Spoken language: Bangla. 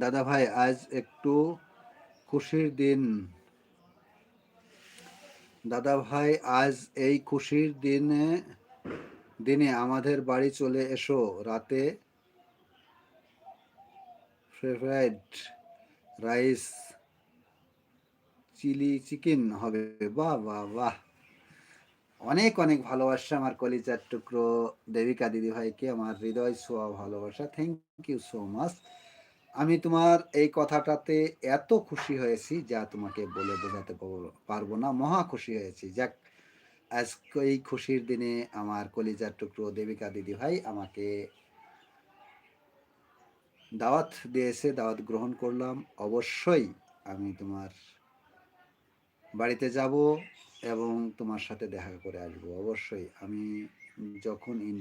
দাদা ভাই আজ একটু খুশির দিন। দাদা ভাই আজ এই খুশির দিনে আমাদের বাড়ি চলে এসো। রাতে ফেভারিট রাইস চিলি চিকেন হবে। বাহ বাহ বাহ! অনেক অনেক ভালোবাসা আমার কলিজার টুকরো দেবিকা দিদি ভাইকে, আমার হৃদয় ছোঁয়া ভালোবাসা। Thank you so much. আমি তোমার এই কথাটাতে এত খুশি হয়েছি যা তোমাকে বলে বোঝাতে পারবো না। মহা খুশি হয়েছি। যাক, আজকে এই খুশির দিনে আমার কলিজার টুকরো দেবিকা দিদি ভাই আমাকে দাওয়াত দিয়েছে, দাওয়াত গ্রহণ করলাম। অবশ্যই আমি তোমার বাড়িতে যাব এবং তোমার সাথে দেখা করে আসবো। অবশ্যই আমি যখন